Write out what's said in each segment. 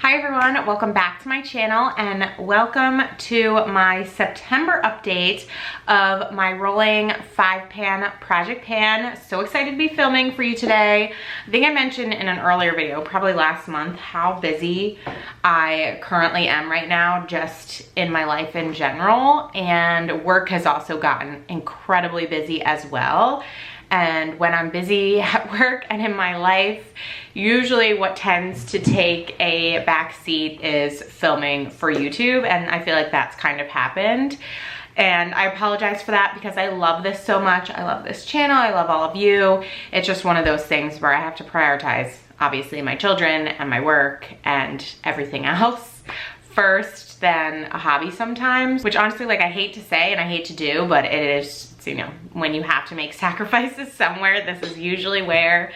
Hi everyone, welcome back to my channel and welcome to my September update of my rolling 5-pan project pan. So excited to be filming for you today. I think I mentioned in an earlier video, probably last month, how busy I currently am right now just in my life in general, and work has also gotten incredibly busy as well. And when I'm busy at work and in my life, usually what tends to take a back seat is filming for YouTube, and I feel like that's kind of happened. And I apologize for that because I love this so much. I love this channel, I love all of you. It's just one of those things where I have to prioritize, obviously, my children and my work and everything else first than a hobby sometimes, which honestly, like, I hate to say and I hate to do, but it is, you know, when you have to make sacrifices somewhere, this is usually where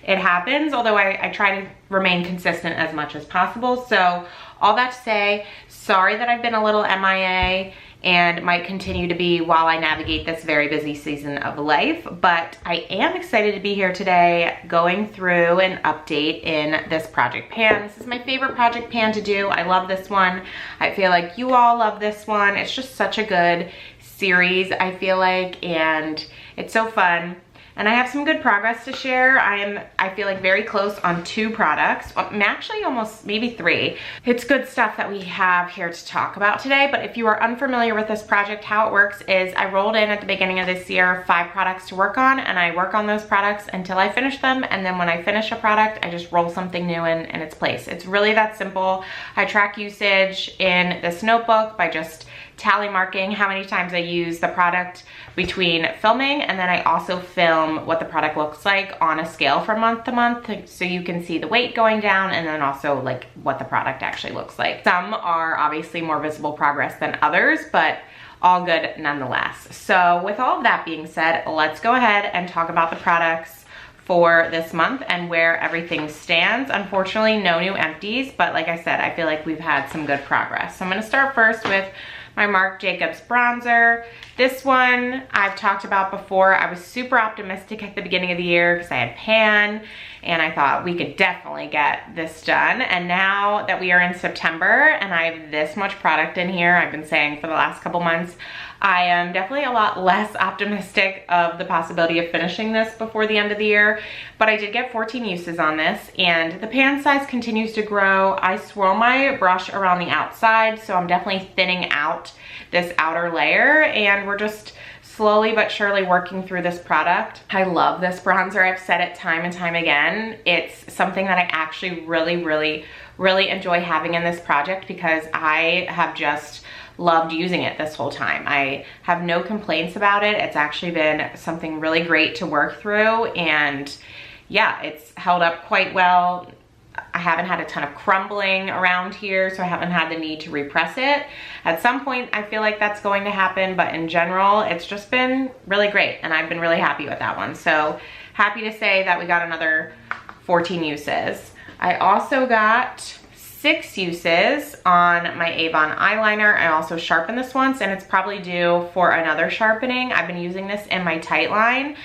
it happens, although I try to remain consistent as much as possible. So all that to say, sorry that I've been a little MIA and might continue to be while I navigate this very busy season of life, but I am excited to be here today going through an update in this project pan. This is my favorite project pan to do. I love this one. I feel like you all love this one. It's just such a good series, I feel like, and it's so fun. And I have some good progress to share. I feel like very close on 2 products. I'm actually almost maybe 3. It's good stuff that we have here to talk about today, but if you are unfamiliar with this project, how it works is I rolled in at the beginning of this year 5 products to work on, and I work on those products until I finish them, and then when I finish a product, I just roll something new in its place. It's really that simple. I track usage in this notebook by just tally marking how many times I use the product between filming, and then I also film what the product looks like on a scale from month to month, so you can see the weight going down and then also like what the product actually looks like. Some are obviously more visible progress than others, but all good nonetheless. So with all of that being said, let's go ahead and talk about the products for this month and where everything stands. Unfortunately, no new empties, but like I said, I feel like we've had some good progress. So I'm gonna start first with my Marc Jacobs bronzer. This one I've talked about before. I was super optimistic at the beginning of the year because I had pan and I thought we could definitely get this done. And now that we are in September and I have this much product in here, I've been saying for the last couple months, I am definitely a lot less optimistic of the possibility of finishing this before the end of the year, but I did get 14 uses on this, and the pan size continues to grow. I swirl my brush around the outside, so I'm definitely thinning out this outer layer, and we're just slowly but surely working through this product. I love this bronzer. I've said it time and time again. It's something that I actually really enjoy having in this project because I have just loved using it this whole time. I have no complaints about it. It's actually been something really great to work through, and yeah, it's held up quite well. I haven't had a ton of crumbling around here, so I haven't had the need to repress it. At some point, I feel like that's going to happen, but in general, it's just been really great, and I've been really happy with that one. So happy to say that we got another 14 uses. I also got 6 uses on my Avon eyeliner. I also sharpened this once, and it's probably due for another sharpening. I've been using this in my tight line,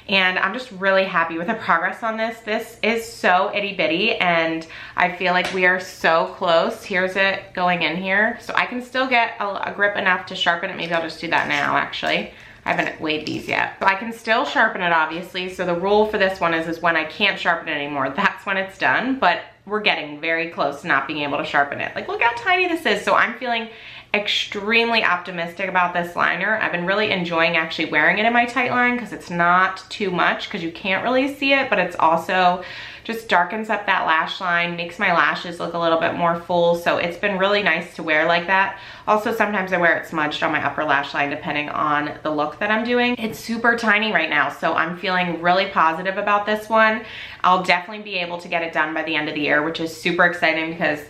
and I'm just really happy with the progress on this. This is so itty bitty, and I feel like we are so close. Here's it going in here. So I can still get a grip enough to sharpen it. Maybe I'll just do that now, actually. I haven't weighed these yet. But I can still sharpen it, obviously. So the rule for this one is when I can't sharpen it anymore, that's when it's done. But we're getting very close to not being able to sharpen it. Like, look how tiny this is. So I'm feeling extremely optimistic about this liner. I've been really enjoying actually wearing it in my tight line because it's not too much because you can't really see it, but it's also just darkens up that lash line, makes my lashes look a little bit more full. So it's been really nice to wear like that. Also, sometimes I wear it smudged on my upper lash line depending on the look that I'm doing. It's super tiny right now, so I'm feeling really positive about this one. I'll definitely be able to get it done by the end of the year, which is super exciting because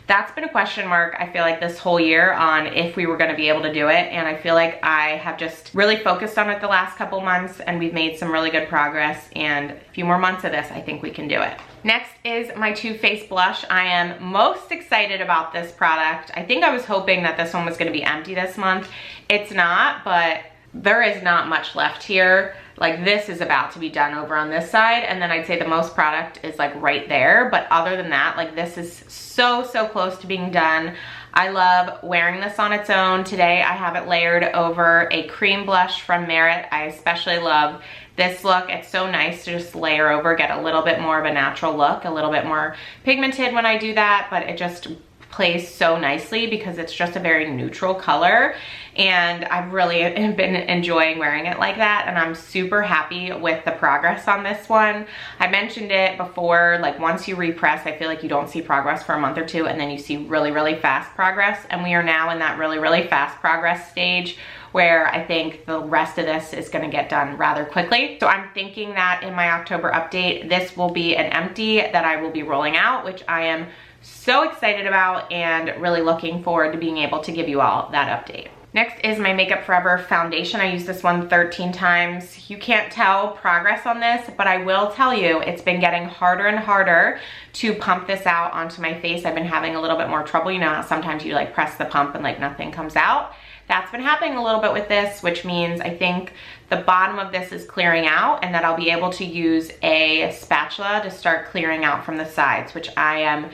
that's been a question mark, I feel like, this whole year on if we were gonna be able to do it. And I feel like I have just really focused on it the last couple months, and we've made some really good progress, and a few more months of this, I think we can do it. Next is my Too Faced blush. I am most excited about this product. I think I was hoping that this one was gonna be empty this month. It's not, but there is not much left here. like this is about to be done over on this side, and then I'd say the most product is like right there. But other than that, like this is so close to being done. I love wearing this on its own. Today I have it layered over a cream blush from Merit. I especially love this look. It's so nice to just layer over, get a little bit more of a natural look, a little bit more pigmented when I do that, but it just plays so nicely because it's just a very neutral color, and I've really been enjoying wearing it like that, and I'm super happy with the progress on this one. I mentioned it before, like once you repress, I feel like you don't see progress for a month or two, and then you see really fast progress, and we are now in that really fast progress stage where I think the rest of this is gonna get done rather quickly. So I'm thinking that in my October update, this will be an empty that I will be rolling out, which I am so excited about and really looking forward to being able to give you all that update. Next is my Makeup Forever foundation. I used this one 13 times. You can't tell progress on this, but I will tell you it's been getting harder and harder to pump this out onto my face. I've been having a little bit more trouble. You know how sometimes you like press the pump and like nothing comes out? That's been happening a little bit with this, which means I think the bottom of this is clearing out and that I'll be able to use a spatula to start clearing out from the sides, which I am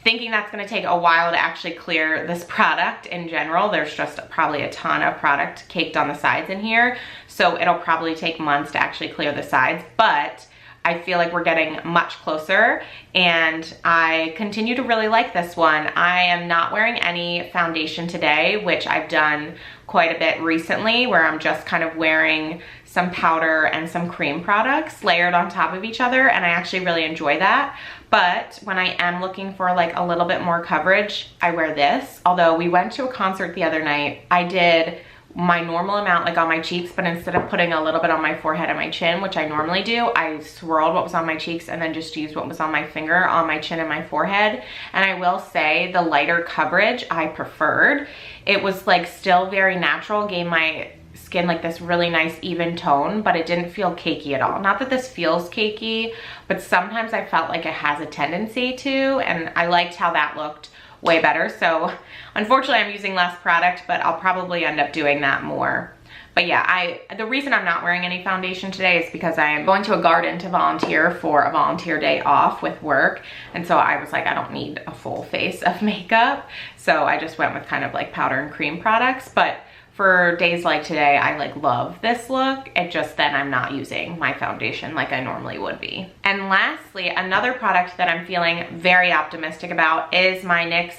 thinking that's gonna take a while to actually clear this product in general. There's just probably a ton of product caked on the sides in here, so it'll probably take months to actually clear the sides, but I feel like we're getting much closer, and I continue to really like this one. I am not wearing any foundation today, which I've done quite a bit recently, where I'm just kind of wearing some powder and some cream products layered on top of each other, and I actually really enjoy that. But when I am looking for like a little bit more coverage, I wear this. Although we went to a concert the other night, I did my normal amount like on my cheeks, but instead of putting a little bit on my forehead and my chin, which I normally do, I swirled what was on my cheeks and then just used what was on my finger on my chin and my forehead. And I will say the lighter coverage I preferred. It was like still very natural, gave my skin like this really nice even tone, but it didn't feel cakey at all. Not that this feels cakey, but sometimes I felt like it has a tendency to, and I liked how that looked way better. So unfortunately I'm using less product, but I'll probably end up doing that more. But yeah, the reason I'm not wearing any foundation today is because I am going to a garden to volunteer for a volunteer day off with work. And so I was like, I don't need a full face of makeup. So I just went with kind of like powder and cream products. But for days like today, I like love this look. It just then I'm not using my foundation like I normally would be. And lastly, another product that I'm feeling very optimistic about is my NYX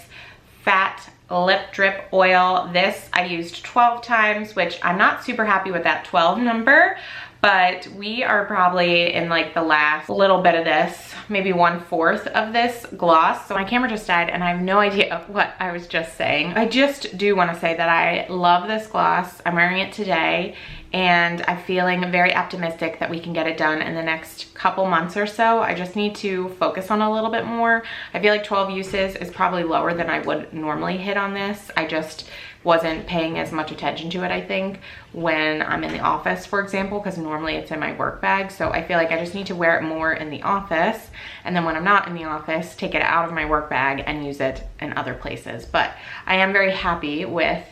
Fat Lip Drip Oil. This I used 12 times, which I'm not super happy with that 12 number, but we are probably in like the last little bit of this, maybe 1/4 of this gloss. So my camera just died and I have no idea what I was just saying. I just do want to say that I love this gloss. I'm wearing it today and I'm feeling very optimistic that we can get it done in the next couple months or so. I just need to focus on a little bit more. I feel like 12 uses is probably lower than I would normally hit on this. I just wasn't paying as much attention to it, I think, when I'm in the office, for example, because normally it's in my work bag. So I feel like I just need to wear it more in the office, and then when I'm not in the office, take it out of my work bag and use it in other places. But I am very happy with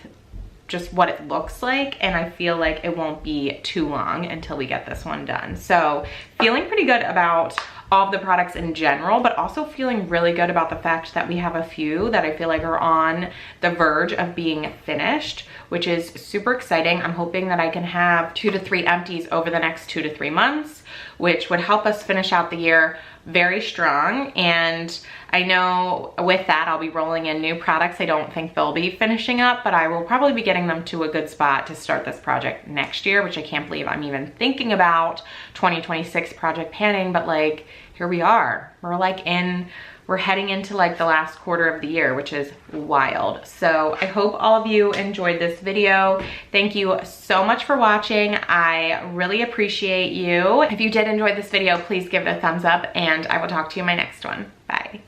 just what it looks like, and I feel like it won't be too long until we get this one done. So feeling pretty good about all of the products in general, but also feeling really good about the fact that we have a few that I feel like are on the verge of being finished, which is super exciting. I'm hoping that I can have 2 to 3 empties over the next 2 to 3 months, which would help us finish out the year very strong. And I know with that I'll be rolling in new products. I don't think they'll be finishing up, but I will probably be getting them to a good spot to start this project next year, which I can't believe I'm even thinking about 2026 project panning, but like here we are. We're heading into like the last quarter of the year, which is wild. So I hope all of you enjoyed this video. Thank you so much for watching. I really appreciate you. If you did enjoy this video, please give it a thumbs up and I will talk to you in my next one. Bye.